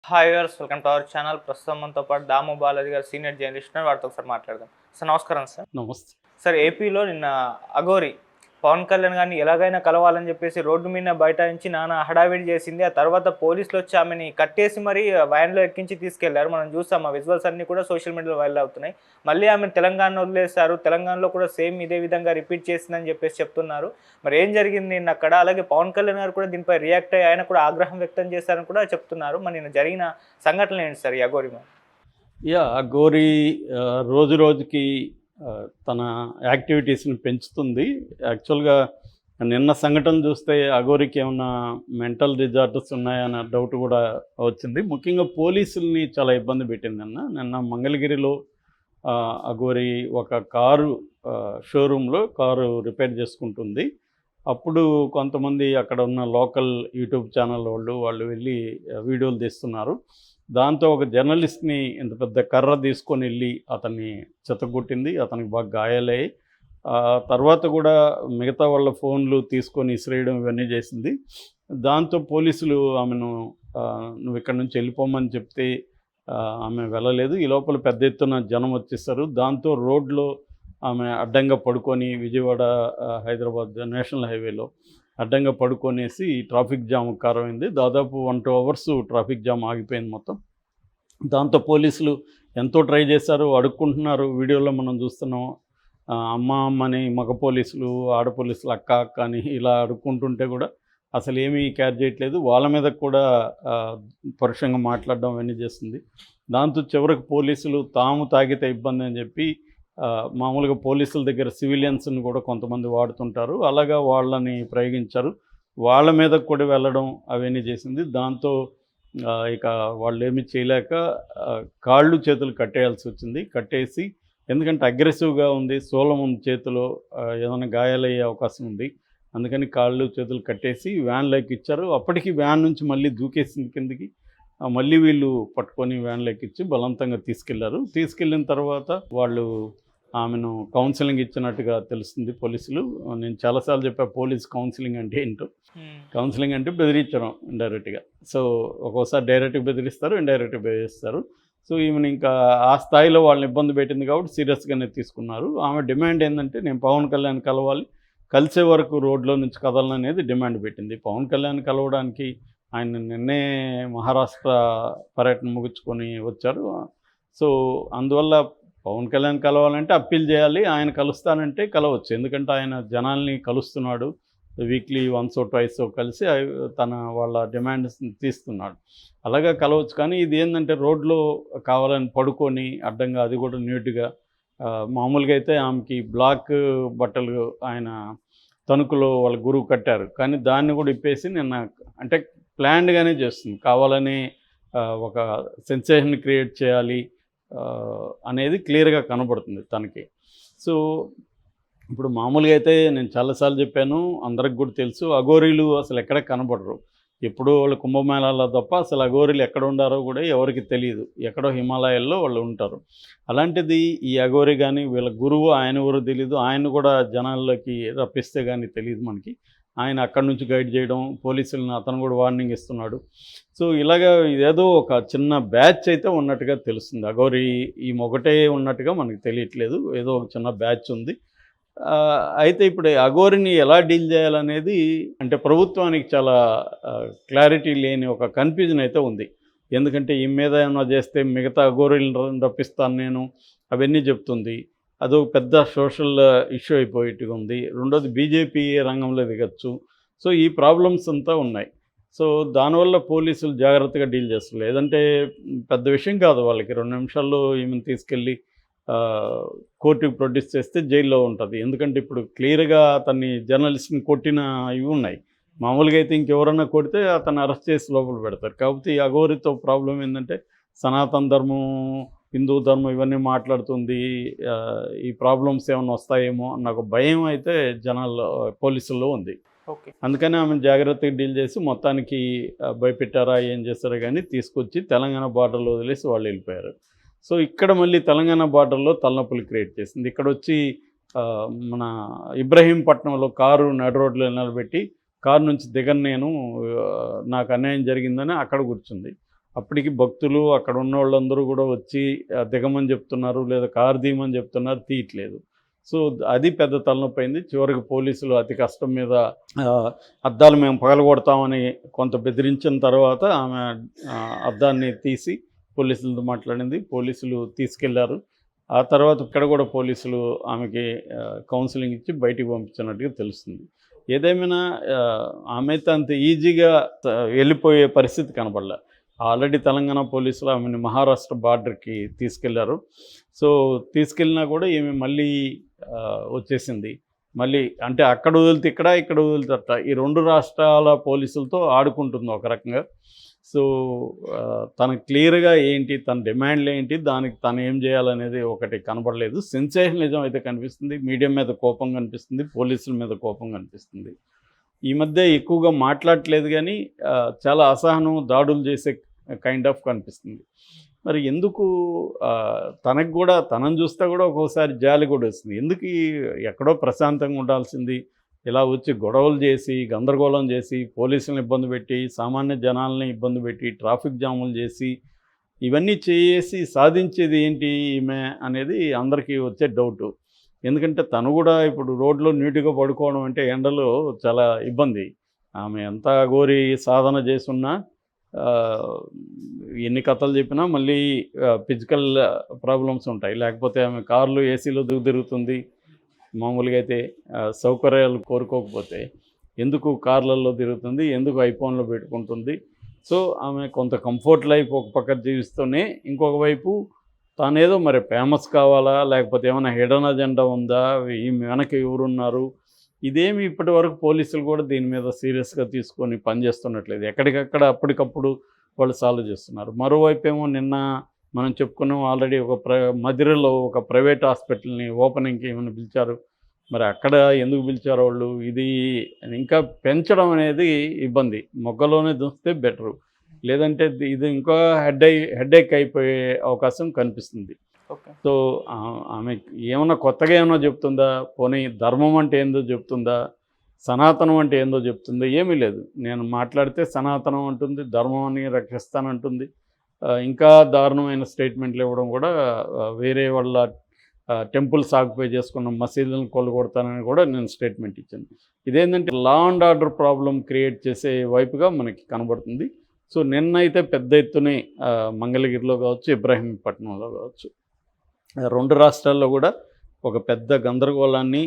Hi viewers, welcome to our channel. ప్రస్తుతం మనతో పాటు దాము బాలాజీ గారు సీనియర్ జర్నలిస్ట్ ఉన్నారు. వారితో ఒకసారి మాట్లాడదాం. సార్ నమస్కారం సార్. నమస్తే. సార్ ఏపీలో నిన్న అఘోరి పవన్ కళ్యాణ్ గారిని ఎలాగైనా కలవాలని చెప్పేసి రోడ్డు మీద బైఠాయించి నానా హడావిడి చేసింది. ఆ తర్వాత పోలీసులు వచ్చి ఆమెని కట్టేసి మరీ వ్యాన్లో ఎక్కించి తీసుకెళ్లారు. మనం చూస్తాం, ఆ విజువల్స్ అన్ని కూడా సోషల్ మీడియాలో వైరల్ అవుతున్నాయి. మళ్ళీ ఆమెను తెలంగాణ వదిలేశారు. తెలంగాణలో కూడా సేమ్ ఇదే విధంగా రిపీట్ చేసిందని చెప్పేసి చెప్తున్నారు. మరి ఏం జరిగింది నిన్న అక్కడ? అలాగే పవన్ కళ్యాణ్ గారు కూడా దీనిపై రియాక్ట్ అయ్యి ఆయన కూడా ఆగ్రహం వ్యక్తం చేశారని కూడా చెప్తున్నారు. మరి నిన్న జరిగిన సంఘటనలు ఏంటి సార్ ఈ అఘోరి? అఘోరి రోజు రోజుకి తన యాక్టివిటీస్ని పెంచుతుంది. యాక్చువల్గా నిన్న సంఘటన చూస్తే అఘోరికి ఏమన్నా మెంటల్ డిజార్డర్స్ ఉన్నాయన్న డౌట్ కూడా వచ్చింది. ముఖ్యంగా పోలీసుల్ని చాలా ఇబ్బంది పెట్టింది. నిన్న మంగళగిరిలో అఘోరి ఒక కారు షోరూంలో కారు రిపేర్ చేసుకుంటుంది. అప్పుడు కొంతమంది అక్కడ ఉన్న లోకల్ యూట్యూబ్ ఛానల్ వాళ్ళు వెళ్ళి వీడియోలు తీస్తున్నారు. దాంతో ఒక జర్నలిస్ట్ని ఇంత పెద్ద కర్ర తీసుకొని వెళ్ళి అతన్ని చెత్తగొట్టింది. అతనికి బాగా గాయాలయ్యాయి. తర్వాత కూడా మిగతా వాళ్ళ ఫోన్లు తీసుకొని ఇసిరేయడం ఇవన్నీ చేసింది. దాంతో పోలీసులు ఆమెను నువ్వు ఇక్కడి నుంచి వెళ్ళిపోమని చెప్తే ఆమె వెళ్ళలేదు. ఈ లోపల పెద్ద ఎత్తున జనం వచ్చేసారు. దాంతో రోడ్లో ఆమె అడ్డంగా పడుకొని విజయవాడ హైదరాబాద్ నేషనల్ హైవేలో అడ్డంగా పడుకొనేసి ట్రాఫిక్ జామ్ కారమైంది. దాదాపు 1-2 అవర్స్ ట్రాఫిక్ జామ్ ఆగిపోయింది మొత్తం. దాంతో పోలీసులు ఎంతో ట్రై చేశారు, అడుక్కుంటున్నారు. వీడియోలో మనం చూస్తున్నాం. అమ్మ అమ్మని మగ పోలీసులు, ఆడ పోలీసులు అక్క అక్క అని ఇలా అడుక్కుంటుంటే కూడా అసలు ఏమీ కేర్ చేయట్లేదు. వాళ్ళ మీద కూడా పరుషంగా మాట్లాడడం అవన్నీ చేస్తుంది. దాంతో చివరికి పోలీసులు తాము తాగితే ఇబ్బంది అని చెప్పి మామూలుగా పోలీసుల దగ్గర సివిలియన్స్ని కూడా కొంతమంది వాడుతుంటారు, అలాగా వాళ్ళని ప్రయోగించారు. వాళ్ళ మీద కూడా వెళ్ళడం అవన్నీ చేసింది. దాంతో ఇక వాళ్ళు ఏమీ చేయలేక కాళ్ళు చేతులు కట్టేయాల్సి వచ్చింది. కట్టేసి, ఎందుకంటే అగ్రెసివ్గా ఉంది, శూలం ఉంది చేతిలో, ఏదైనా గాయాలయ్యే అవకాశం ఉంది. అందుకని కాళ్ళు చేతులు కట్టేసి వ్యాన్లోకి ఇచ్చారు. అప్పటికి వ్యాన్ నుంచి మళ్ళీ దూకేసింది కిందికి. మళ్ళీ వీళ్ళు పట్టుకొని వ్యాన్లోకి ఇచ్చి బలవంతంగా తీసుకెళ్లారు. తీసుకెళ్ళిన తర్వాత వాళ్ళు ఆమెను కౌన్సిలింగ్ ఇచ్చినట్టుగా తెలుస్తుంది పోలీసులు. నేను చాలాసార్లు చెప్పా పోలీస్ కౌన్సిలింగ్ అంటే ఏంటో. కౌన్సిలింగ్ అంటే బెదిరించడం ఇండైరెక్ట్గా. సో ఒక్కోసారి డైరెక్ట్గా బెదిరిస్తారు, ఇండైరెక్ట్గా బెదిరిస్తారు. సో ఈమెను ఇంకా ఆ స్థాయిలో వాళ్ళని ఇబ్బంది పెట్టింది కాబట్టి సీరియస్గానే తీసుకున్నారు. ఆమె డిమాండ్ ఏంటంటే నేను పవన్ కళ్యాణ్ కలవాలి, కలిసే వరకు రోడ్లో నుంచి కదలననేది డిమాండ్ పెట్టింది. పవన్ కళ్యాణ్ కలవడానికి ఆయన నిన్నే మహారాష్ట్ర పర్యటన ముగించుకొని వచ్చారు. సో అందువల్ల పవన్ కళ్యాణ్ కలవాలంటే అప్పీల్ చేయాలి. ఆయన కలుస్తానంటే కలవచ్చు, ఎందుకంటే ఆయన జనాల్ని కలుస్తున్నాడు. వీక్లీ 1-2 కలిసి తన వాళ్ళ డిమాండ్స్ తీస్తున్నాడు. అలాగా కలవచ్చు. కానీ ఇది ఏంటంటే రోడ్లో కావాలని పడుకొని అడ్డంగా, అది కూడా న్యూట్గా. మామూలుగా అయితే ఆమెకి బ్లాక్ బట్టలు ఆయన తణుకులో వాళ్ళ గురువు కట్టారు, కానీ దాన్ని కూడా ఇప్పేసి నిన్న అంటే ప్లాన్డ్గానే చేస్తుంది. కావాలని ఒక సెన్సేషన్ క్రియేట్ చేయాలి అనేది క్లియర్గా కనబడుతుంది తనకి. సో ఇప్పుడు మామూలుగా అయితే నేను చాలాసార్లు చెప్పాను, అందరికి కూడా తెలుసు, అఘోరీలు అసలు ఎక్కడ కనబడరు. ఎప్పుడూ వాళ్ళు కుంభమేళాలో తప్ప అసలు అఘోరీలు ఎక్కడ ఉండారో కూడా ఎవరికి తెలియదు. ఎక్కడో హిమాలయాల్లో వాళ్ళు ఉంటారు. అలాంటిది ఈ అఘోరి కానీ వీళ్ళ గురువు ఆయన ఎవరో తెలియదు. ఆయన కూడా జనాల్లోకి రప్పిస్తే కానీ తెలియదు మనకి. ఆయన అక్కడి నుంచి గైడ్ చేయడం, పోలీసులను అతను కూడా వార్నింగ్ ఇస్తున్నాడు. సో ఇలాగా ఇదేదో ఒక చిన్న బ్యాచ్ అయితే ఉన్నట్టుగా తెలుస్తుంది. అఘోరి ఈ ఒకటే ఉన్నట్టుగా మనకు తెలియట్లేదు, ఏదో ఒక చిన్న బ్యాచ్ ఉంది. అయితే ఇప్పుడు అఘోరిని ఎలా డీల్ చేయాలనేది అంటే ప్రభుత్వానికి చాలా క్లారిటీ లేని ఒక కన్ఫ్యూజన్ అయితే ఉంది. ఎందుకంటే ఈ మీద ఏమైనా చేస్తే మిగతా అఘోరీలను రప్పిస్తాను నేను అవన్నీ చెప్తుంది. అదొక పెద్ద సోషల్ ఇష్యూ అయిపోయేట్టుగా ఉంది. రెండోది బీజేపీ రంగంలో దిగచ్చు. సో ఈ ప్రాబ్లమ్స్ అంతా ఉన్నాయి. సో దానివల్ల పోలీసులు జాగ్రత్తగా డీల్ చేస్తారు. లేదంటే పెద్ద విషయం కాదు వాళ్ళకి, 2 నిమిషాల్లో ఈమెను తీసుకెళ్ళి కోర్టుకు ప్రొడ్యూస్ చేస్తే జైల్లో ఉంటుంది. ఎందుకంటే ఇప్పుడు క్లియర్గా అతన్ని జర్నలిస్ట్ని కొట్టిన ఇవి ఉన్నాయి. మామూలుగా అయితే ఇంకెవరన్నా కొడితే అతన్ని అరెస్ట్ చేసి లోపల పెడతారు. కాకపోతే ఈ అఘోరితో ప్రాబ్లం ఏంటంటే సనాతన ధర్మం, హిందూ ధర్మం ఇవన్నీ మాట్లాడుతుంది. ఈ ప్రాబ్లమ్స్ ఏమైనా వస్తాయేమో అన్న ఒక భయం అయితే జనాల్లో, పోలీసుల్లో ఉంది. ఓకే, అందుకని ఆమెను జాగ్రత్తగా డీల్ చేసి మొత్తానికి భయపెట్టారా ఏం చేస్తారో కానీ తీసుకొచ్చి తెలంగాణ బార్డర్లో వదిలేసి వాళ్ళు వెళ్ళిపోయారు. సో ఇక్కడ మళ్ళీ తెలంగాణ బార్డర్లో తలనొప్పులు క్రియేట్ చేసింది. ఇక్కడ వచ్చి మన ఇబ్రహీంపట్నంలో కారు నడి రోడ్లో నిలబెట్టి కారు నుంచి దిగను నేను, నాకు అన్యాయం జరిగిందని అక్కడ కూర్చుంది. అప్పటికి భక్తులు అక్కడ ఉన్న వాళ్ళందరూ కూడా వచ్చి దిగమని చెప్తున్నారు, లేదా కారు తీయమని చెప్తున్నారు, తీయట్లేదు. సో అది పెద్ద తలనొప్పి అయింది. చివరికి పోలీసులు అతి కష్టం మీద అద్దాలు మేము పగలగొడతామని కొంత బెదిరించిన తర్వాత ఆమె అద్దాన్ని తీసి పోలీసులతో మాట్లాడింది. పోలీసులు తీసుకెళ్లారు. ఆ తర్వాత ఇక్కడ కూడా పోలీసులు ఆమెకి కౌన్సిలింగ్ ఇచ్చి బయటికి పంపించినట్టుగా తెలుస్తుంది. ఏదేమైనా ఆమె అయితే అంత ఈజీగా వెళ్ళిపోయే పరిస్థితి కనపడలే. ఆల్రెడీ తెలంగాణ పోలీసులు ఆమెను మహారాష్ట్ర బార్డర్కి తీసుకెళ్లారు. సో తీసుకెళ్ళినా కూడా ఈమె మళ్ళీ వచ్చేసింది. మళ్ళీ అంటే అక్కడ వదిలితే ఇక్కడ వదిలితే అట్ట, ఈ 2 రాష్ట్రాల పోలీసులతో ఆడుకుంటుంది ఒక రకంగా. సో తనకు క్లియర్గా ఏంటి, తన డిమాండ్లు ఏంటి, దానికి తను ఏం చేయాలనేది ఒకటి కనపడలేదు. సెన్సేషనలిజం అయితే కనిపిస్తుంది, మీడియా మీద కోపం కనిపిస్తుంది, పోలీసుల మీద కోపం కనిపిస్తుంది. ఈ మధ్య ఎక్కువగా మాట్లాడట్లేదు, కానీ చాలా అసహనం, దాడులు చేసే కైండ్ ఆఫ్ కనిపిస్తుంది. మరి ఎందుకు తనకు కూడా, తనని చూస్తే కూడా ఒక్కోసారి జాలి కూడా వస్తుంది. ఎందుకు ఎక్కడో ప్రశాంతంగా ఉండాల్సింది ఇలా వచ్చి గొడవలు చేసి, గందరగోళం చేసి, పోలీసులను ఇబ్బంది పెట్టి, సామాన్య జనాలని ఇబ్బంది పెట్టి, ట్రాఫిక్ జాములు చేసి, ఇవన్నీ చేసి సాధించేది ఏంటి ఈమె అనేది అందరికీ వచ్చే డౌటు. ఎందుకంటే తను కూడా ఇప్పుడు రోడ్లో నీట్గా పడుకోవడం అంటే ఎండలో చాలా ఇబ్బంది. ఆమె ఎంత గోరి సాధన చేసున్నా, ఎన్ని కథలు చెప్పినా మళ్ళీ ఫిజికల్ ప్రాబ్లమ్స్ ఉంటాయి. లేకపోతే ఆమె కార్లు ఏసీలో తిరుగుతుంది. మామూలుగా అయితే సౌకర్యాలు కోరుకోకపోతే ఎందుకు కార్లలో తిరుగుతుంది, ఎందుకు ఐఫోన్లో పెట్టుకుంటుంది. సో ఆమె కొంత కంఫర్ట్ లైఫ్ ఒక పక్క జీవిస్తూనే, ఇంకొక వైపు తానేదో మరి ఫేమస్ కావాలా, లేకపోతే ఏమైనా హిడెన్ అజెండా ఉందా, ఈమె వెనక ఎవరున్నారు, ఇదేమి ఇప్పటి వరకు పోలీసులు కూడా దీని మీద సీరియస్గా తీసుకొని పనిచేస్తున్నట్లేదు. ఎక్కడికక్కడ అప్పటికప్పుడు వాళ్ళు సాల్వ్ చేస్తున్నారు. మరోవైపు ఏమో నిన్న మనం చెప్పుకున్నాం ఆల్రెడీ, మధిరలో ఒక ప్రైవేట్ హాస్పిటల్ని ఓపెనింగ్కి ఏమైనా పిలిచారు. మరి అక్కడ ఎందుకు పిలిచారు వాళ్ళు, ఇది ఇంకా పెంచడం అనేది ఇబ్బంది. మొగ్గలోనే దుస్తే బెటరు, లేదంటే ఇది ఇంకా హెడ్ఏక్ అయిపోయే అవకాశం కనిపిస్తుంది. సో ఆమె ఏమన్నా కొత్తగా ఏమన్నా చెప్తుందా, పోనీ ధర్మం అంటే ఏందో చెప్తుందా, సనాతనం అంటే ఏందో చెప్తుందా, ఏమీ లేదు. నేను మాట్లాడితే సనాతనం అంటుంది, ధర్మాన్ని రక్షిస్తానంటుంది. ఇంకా దారుణమైన స్టేట్మెంట్లు ఇవ్వడం కూడా, వేరే వాళ్ళ టెంపుల్స్ ఆక్యుపై చేసుకున్న మసీదులను కొల్లగొడతానని కూడా నేను స్టేట్మెంట్ ఇచ్చాను. ఇదేంటంటే law and order problem create చేసే వైపుగా మనకి కనబడుతుంది. సో నిన్నైతే పెద్ద ఎత్తునే మంగళగిరిలో కావచ్చు, ఇబ్రాహీంపట్నంలో కావచ్చు, 2 రాష్ట్రాల్లో కూడా ఒక పెద్ద గందరగోళాన్ని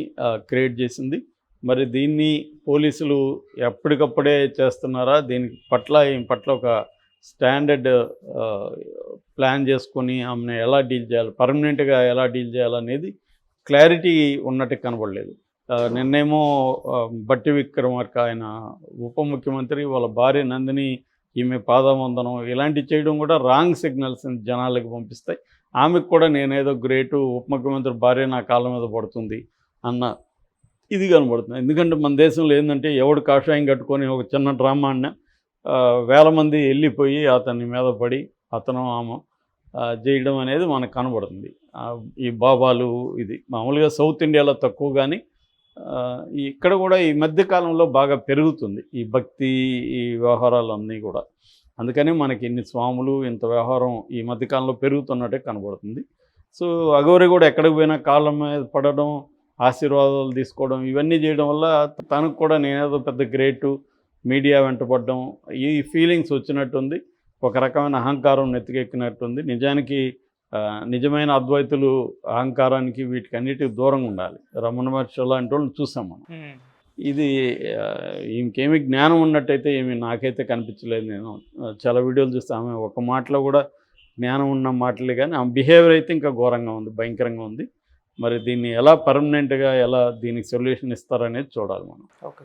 క్రియేట్ చేసింది. మరి దీన్ని పోలీసులు ఎప్పటికప్పుడే చేస్తున్నారా, దీని పట్ల ఒక స్టాండర్డ్ ప్లాన్ చేసుకొని ఆమెను ఎలా డీల్ చేయాలి, పర్మనెంట్గా ఎలా డీల్ చేయాలనేది క్లారిటీ ఉన్నట్టు కనబడలేదు. నిన్నేమో బట్టి విక్రమార్క ఆయన ఉప ముఖ్యమంత్రి, వాళ్ళ భార్య నందిని ఈమె పాదవందనం ఇలాంటివి చేయడం కూడా రాంగ్ సిగ్నల్స్ జనాలకు పంపిస్తాయి. ఆమెకు కూడా నేనేదో గ్రేటు, ఉప ముఖ్యమంత్రి భార్య నా కాళ్ళ మీద పడుతుంది అన్న ఇది కనబడుతుంది. ఎందుకంటే మన దేశంలో ఏంటంటే ఎవడు కాషాయం కట్టుకొని ఒక చిన్న డ్రామా అన్న వేల మంది వెళ్ళిపోయి అతని మీద పడి అతను ఆమె చేయడం అనేది మనకు కనబడుతుంది. ఈ బాబాలు ఇది మామూలుగా సౌత్ ఇండియాలో తక్కువ, కానీ ఇక్కడ కూడా ఈ మధ్యకాలంలో బాగా పెరుగుతుంది ఈ భక్తి, ఈ వ్యవహారాలన్నీ కూడా. అందుకని మనకి ఇన్ని స్వాములు, ఇంత వ్యవహారం ఈ మధ్యకాలంలో పెరుగుతున్నట్టే కనబడుతుంది. సో అఘోరి కూడా ఎక్కడికి పోయినా కాళ్ళ మీద పడడం, ఆశీర్వాదాలు తీసుకోవడం, ఇవన్నీ చేయడం వల్ల తనకు కూడా నేనేదో పెద్ద గ్రేటు, మీడియా వెంటపడడం, ఈ ఫీలింగ్స్ వచ్చినట్టుంది. ఒక రకమైన అహంకారం నెత్తికెక్కినట్టుంది. నిజానికి నిజమైన అద్వైతులు అహంకారానికి వీటికి అన్నిటికీ దూరంగా ఉండాలి. రమణ మహర్షి లాంటి వాళ్ళని చూసాం మనం. ఇది ఇంకేమీ జ్ఞానం ఉన్నట్టయితే ఏమి నాకైతే కనిపించలేదు. నేను చాలా వీడియోలు చూస్తే ఆమె ఒక మాటలో కూడా జ్ఞానం ఉన్న మాటలే, కానీ ఆమె బిహేవియర్ అయితే ఇంకా ఘోరంగా ఉంది, భయంకరంగా ఉంది. మరి దీన్ని ఎలా పర్మనెంట్గా ఎలా దీనికి సొల్యూషన్ ఇస్తారనేది చూడాలి మనం. ఓకే.